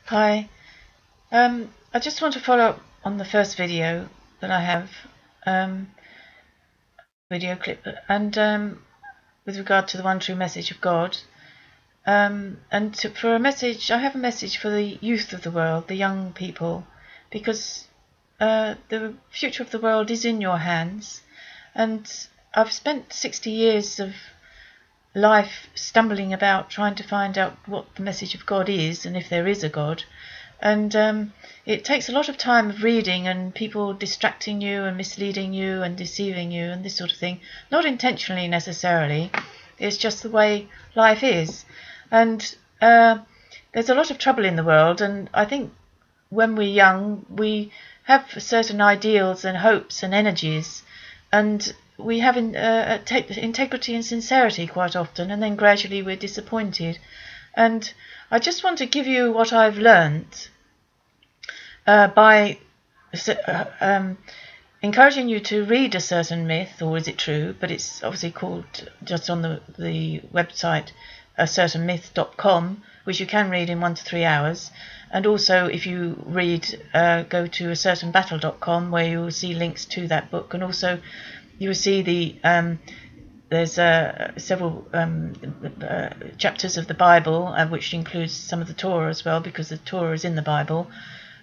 Hi. I just want to follow up on the first video that I have, um, video clip, and with regard to the one true message of God. For a message, I have a message for the youth of the world, the young people, because the future of the world is in your hands. And I've spent 60 years of life stumbling about trying to find out what the message of God is and if there is a God. And it takes a lot of time of reading and people distracting you and misleading you and deceiving you and this sort of thing. Not intentionally necessarily. It's just the way life is. And there's a lot of trouble in the world. And I think when we're young, we have certain ideals and hopes and energies. And we have integrity and sincerity quite often. And then gradually we're disappointed. And I just want to give you what I've learned by encouraging you to read a certain myth, or is it true? But it's obviously called just on the website acertainmyth.com, which you can read in 1 to 3 hours. And also, if you read, go to acertainbattle.com, where you will see links to that book, and also you will see there's several chapters of the Bible, which includes some of the Torah as well, because the Torah is in the Bible,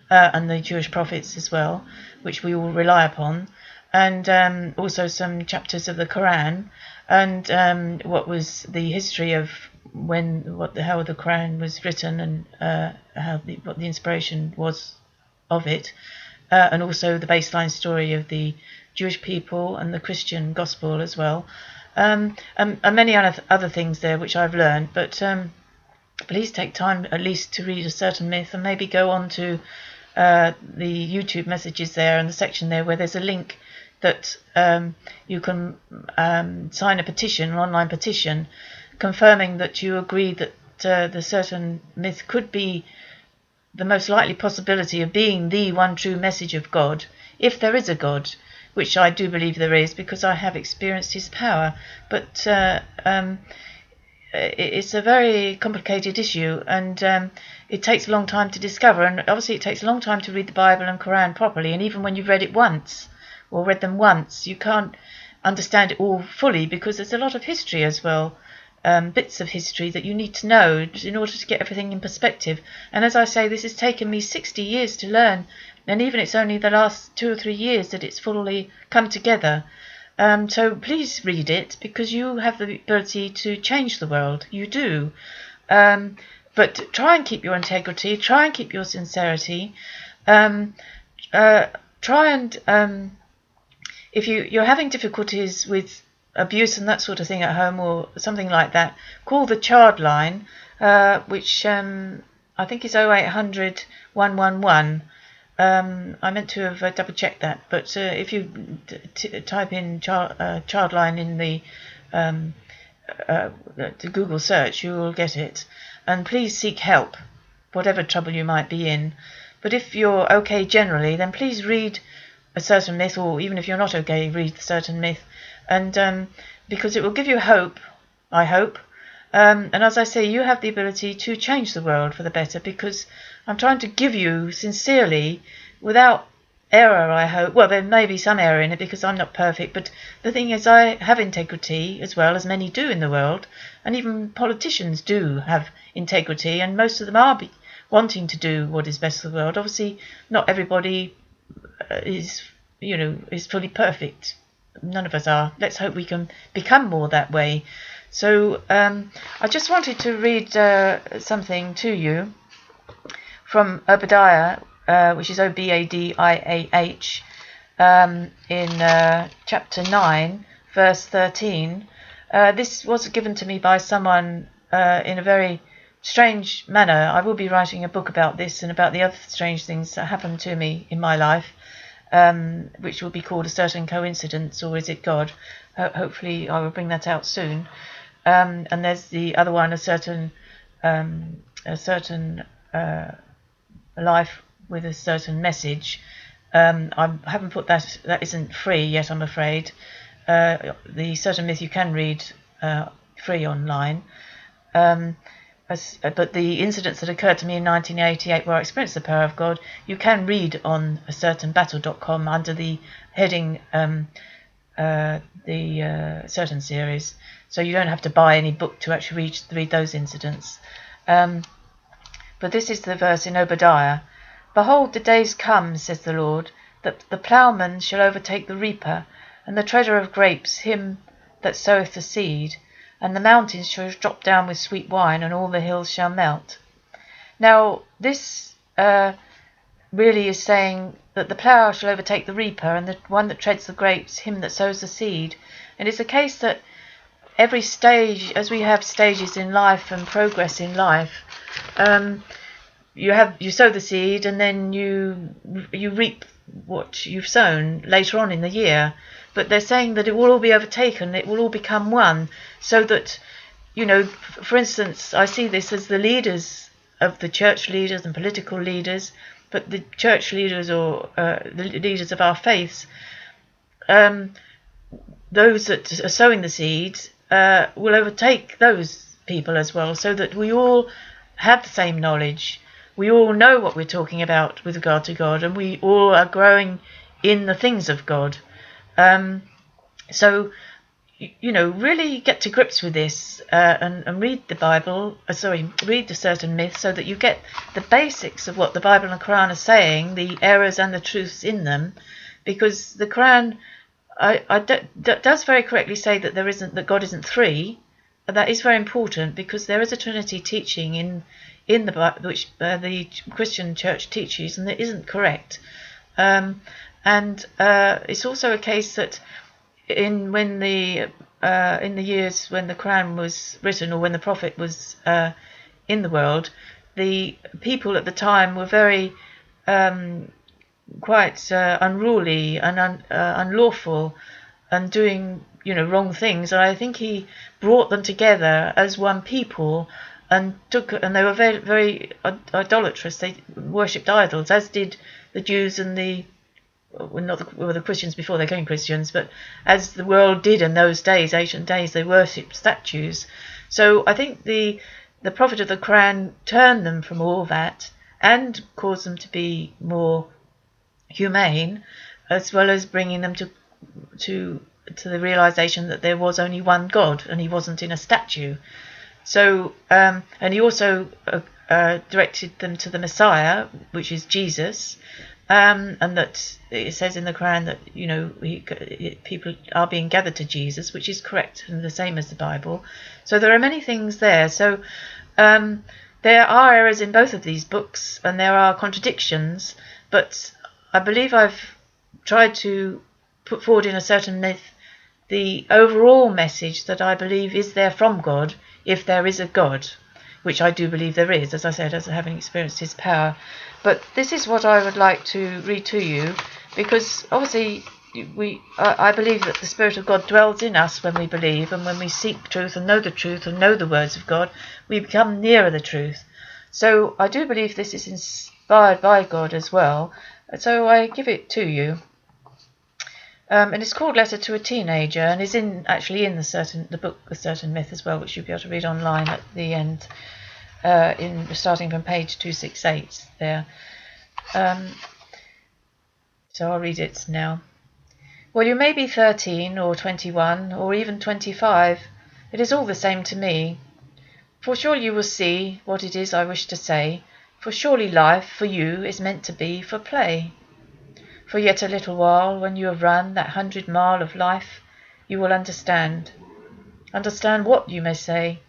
and the Jewish prophets as well, which we all rely upon, and also some chapters of the Quran, and what was the history of how the Quran was written, and what the inspiration was of it, and also the baseline story of the Jewish people and the Christian gospel as well. And many other things there which I've learned, but please take time at least to read a certain myth, and maybe go on to the YouTube messages there and the section there where there's a link that you can sign a petition, an online petition, confirming that you agree that the certain myth could be the most likely possibility of being the one true message of God, if there is a God, which I do believe there is, because I have experienced his power. But it's a very complicated issue, and it takes a long time to discover, and obviously it takes a long time to read the Bible and Quran properly, and even when you've read it once, or read them once, you can't understand it all fully, because there's a lot of history as well, bits of history that you need to know in order to get everything in perspective. And as I say, this has taken me 60 years to learn, and even it's only the last 2 or 3 years that it's fully come together. So please read it, because you have the ability to change the world. You do. But try and keep your integrity. Try and keep your sincerity. Try and if you're having difficulties with abuse and that sort of thing at home or something like that, call the Child Line, which I think is 0800 111. I meant to have double checked that, but if you type in child line in the Google search, you will get it. And please seek help, whatever trouble you might be in. But if you're okay generally, then please read a certain myth, or even if you're not okay, read a certain myth, and because it will give you hope, I hope. And as I say, you have the ability to change the world for the better, because I'm trying to give you sincerely, without error, I hope. Well, there may be some error in it because I'm not perfect, but the thing is, I have integrity as well, as many do in the world, and even politicians do have integrity, and most of them are wanting to do what is best for the world. Obviously, not everybody is fully perfect. None of us are. Let's hope we can become more that way. So I just wanted to read something to you from Obadiah, which is Obadiah, in chapter 9, verse 13. This was given to me by someone in a very strange manner. I will be writing a book about this and about the other strange things that happened to me in my life, which will be called A Certain Coincidence, or Is It God? Hopefully I will bring that out soon. And there's the other one, a certain life with a certain message. I haven't put that isn't free yet, I'm afraid. The certain myth you can read free online. but the incidents that occurred to me in 1988 where I experienced the power of God, you can read on a certain battle.com under the heading the certain series. So you don't have to buy any book to actually read those incidents. But this is the verse in Obadiah. Behold, the days come, says the Lord, that the ploughman shall overtake the reaper, and the treader of grapes him that soweth the seed, and the mountains shall drop down with sweet wine, and all the hills shall melt. Now, this really is saying that the plough shall overtake the reaper, and the one that treads the grapes, him that sows the seed. And it's the case that every stage, as we have stages in life and progress in life, you sow the seed, and then you reap what you've sown later on in the year. But they're saying that it will all be overtaken, it will all become one, so that, for instance, I see this as the leaders of the church leaders and political leaders, but the church leaders or the leaders of our faiths, those that are sowing the seeds will overtake those people as well, so that we all have the same knowledge. We all know what we're talking about with regard to God, and we all are growing in the things of God. So, really get to grips with this and read the Bible, read the certain myths, so that you get the basics of what the Bible and the Quran are saying, the errors and the truths in them, because the Quran does very correctly say that God isn't three. That is very important, because there is a Trinity teaching in the Bible which the Christian Church teaches, and that isn't correct. And it's also a case that in the years when the Quran was written, or when the Prophet was in the world, the people at the time were very quite unruly and unlawful, and doing wrong things. And I think he brought them together as one people, and they were very, very idolatrous. They worshipped idols, as did the Jews and the Christians before they became Christians, but as the world did in those days, ancient days, they worshipped statues. So I think the Prophet of the Quran turned them from all that and caused them to be more humane, as well as bringing them to the realization that there was only one God and he wasn't in a statue. So and he also directed them to the Messiah, which is Jesus, and that it says in the Quran that people are being gathered to Jesus, which is correct and the same as the Bible. So there are many things there. So there are errors in both of these books, and there are contradictions, but I believe I've tried to put forward in a certain myth the overall message that I believe is there from God, if there is a God, which I do believe there is, as I said, as having experienced his power. But this is what I would like to read to you, because obviously I believe that the Spirit of God dwells in us when we believe, and when we seek truth and know the words of God, we become nearer the truth. So I do believe this is inspired by God as well. So I give it to you. And it's called Letter to a Teenager, and is actually in the book A Certain Myth as well, which you'll be able to read online at the end, starting from page 268 there. So I'll read it now. Well, you may be 13 or 21 or even 25. It is all the same to me. For surely you will see what it is I wish to say. For surely life for you is meant to be for play. For yet a little while, when you have run that 100 mile of life, you will understand. Understand what, you may say?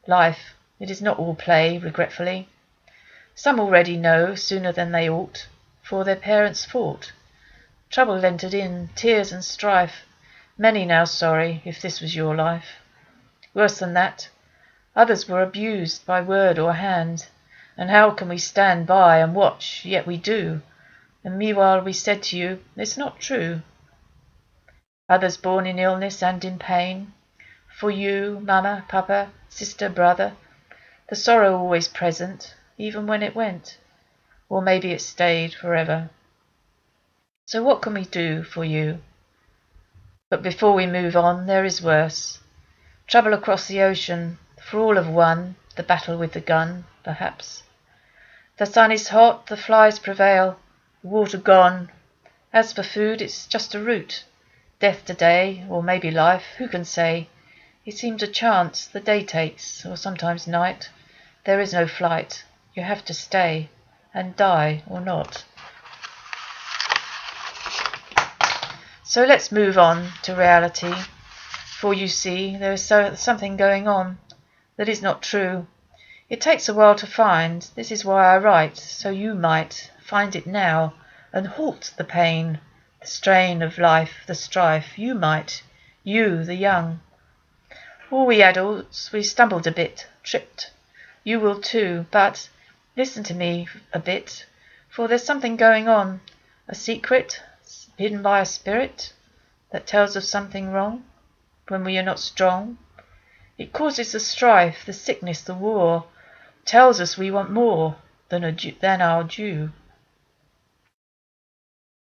Life, it is not all play, regretfully. Some already know sooner than they ought, for their parents fought. Trouble entered in, tears and strife. Many now sorry, if this was your life. Worse than that, others were abused by word or hand. And how can we stand by and watch? Yet we do. And meanwhile we said to you, it's not true. Others born in illness and in pain. For you, Mama, Papa, sister, brother, the sorrow always present, even when it went. Or maybe it stayed forever. So what can we do for you? But before we move on, there is worse. Trouble across the ocean, for all have won the battle with the gun, perhaps. The sun is hot, the flies prevail, the water gone. As for food, it's just a route. Death today, or maybe life, who can say? It seems a chance the day takes, or sometimes night. There is no flight. You have to stay, and die or not. So let's move on to reality. For you see, there is something going on that is not true. It takes a while to find. This is why I write, so you might find it now, and halt the pain, the strain of life, the strife. You might, you, the young. All we adults, we stumbled a bit, tripped. You will too, but listen to me a bit, for there's something going on, a secret, hidden by a spirit, that tells of something wrong, when we are not strong. It causes the strife, the sickness, the war, tells us we want more than our due.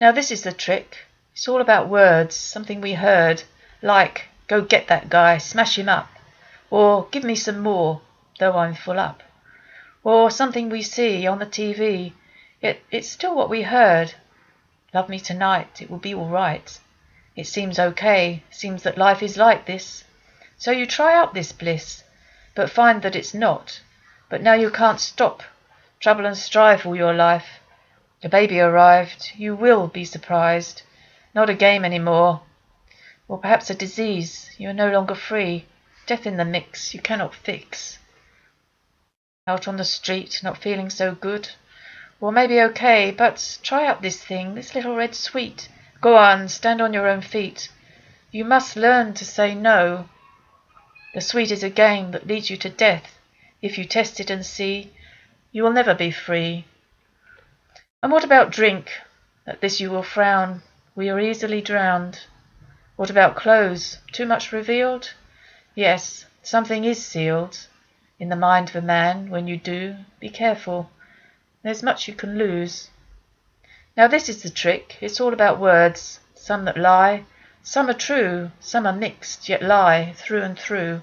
Now this is the trick. It's all about words, something we heard, like, go get that guy, smash him up, or give me some more, though I'm full up, or something we see on the TV, yet it's still what we heard. Love me tonight, it will be all right. It seems okay, seems that life is like this, so you try out this bliss, but find that it's not. But now you can't stop, trouble and strife all your life. The baby arrived, you will be surprised. Not a game anymore, or perhaps a disease, you are no longer free. Death in the mix, you cannot fix. Out on the street, not feeling so good, or maybe okay, but try out this thing, this little red sweet. Go on, stand on your own feet. You must learn to say no. The sweet is a game that leads you to death. If you test it and see, you will never be free. And what about drink? At this you will frown. We are easily drowned. What about clothes? Too much revealed? Yes, something is sealed in the mind of a man. When you do, be careful. There's much you can lose. Now this is the trick. It's all about words. Some that lie, some are true, some are mixed, yet lie through and through.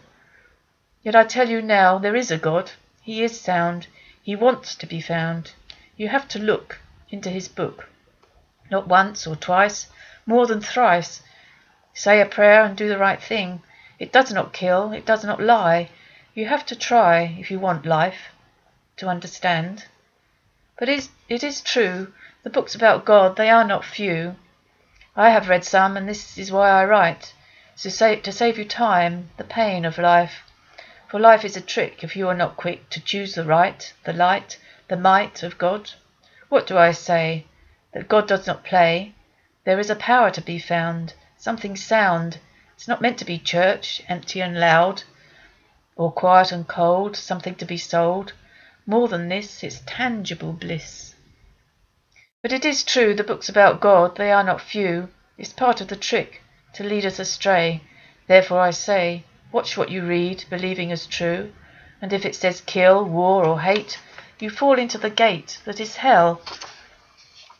Yet I tell you now, there is a God. He is sound. He wants to be found. You have to look into his book. Not once or twice, more than thrice. Say a prayer and do the right thing. It does not kill, it does not lie. You have to try, if you want life, to understand. But it is true, the books about God, they are not few. I have read some, and this is why I write, to save you time, the pain of life. For life is a trick if you are not quick to choose the right, the light, the might of God. What do I say? That God does not play. There is a power to be found, something sound. It's not meant to be church, empty and loud, or quiet and cold, something to be sold. More than this, it's tangible bliss. But it is true, the books about God, they are not few. It's part of the trick, to lead us astray. Therefore I say, watch what you read, believing as true. And if it says kill, war, or hate, you fall into the gate that is hell.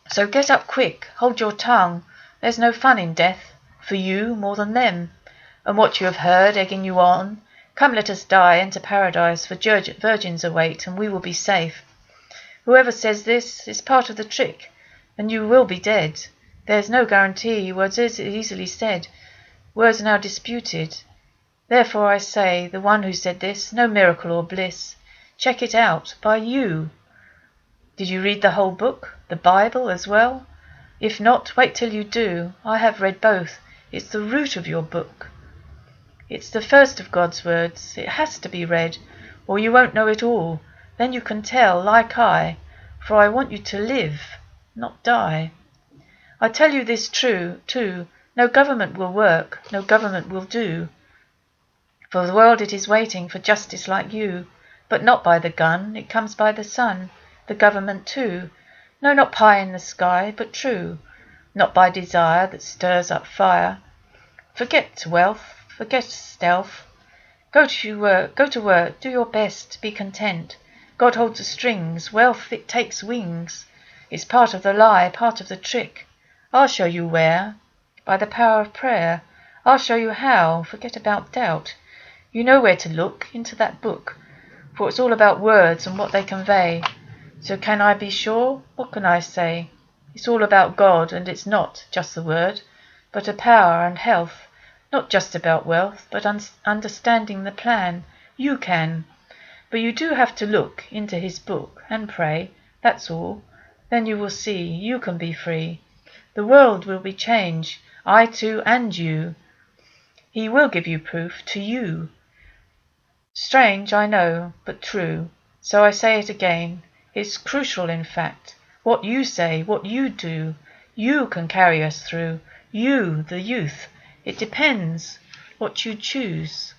So get up quick, hold your tongue. There's no fun in death, for you more than them. And what you have heard, egging you on, come let us die, enter paradise, for virgins await, and we will be safe. Whoever says this is part of the trick, and you will be dead. There's no guarantee, words is easily said, words now disputed. Therefore I say, the one who said this, no miracle or bliss. Check it out, by you. Did you read the whole book, the Bible as well? If not, wait till you do. I have read both. It's the root of your book. It's the first of God's words. It has to be read, or you won't know it all. Then you can tell, like I, for I want you to live, not die. I tell you this true, too. No government will work, no government will do. For the world it is waiting for justice like you, but not by the gun, it comes by the sun, the government too. No, not pie in the sky, but true, not by desire that stirs up fire. Forget wealth, forget stealth. Go to work, do your best, be content. God holds the strings, wealth it takes wings. It's part of the lie, part of the trick. I'll show you where, by the power of prayer. I'll show you how, forget about doubt. You know where to look, into that book, for it's all about words and what they convey. So can I be sure? What can I say? It's all about God, and it's not just the word, but a power and health, not just about wealth, but understanding the plan. You can. But you do have to look into his book and pray, that's all. Then you will see you can be free. The world will be changed, I too and you. He will give you proof to you. Strange, I know, but true. So I say it again. It's crucial, in fact. What you say, what you do. You can carry us through. You, the youth. It depends what you choose.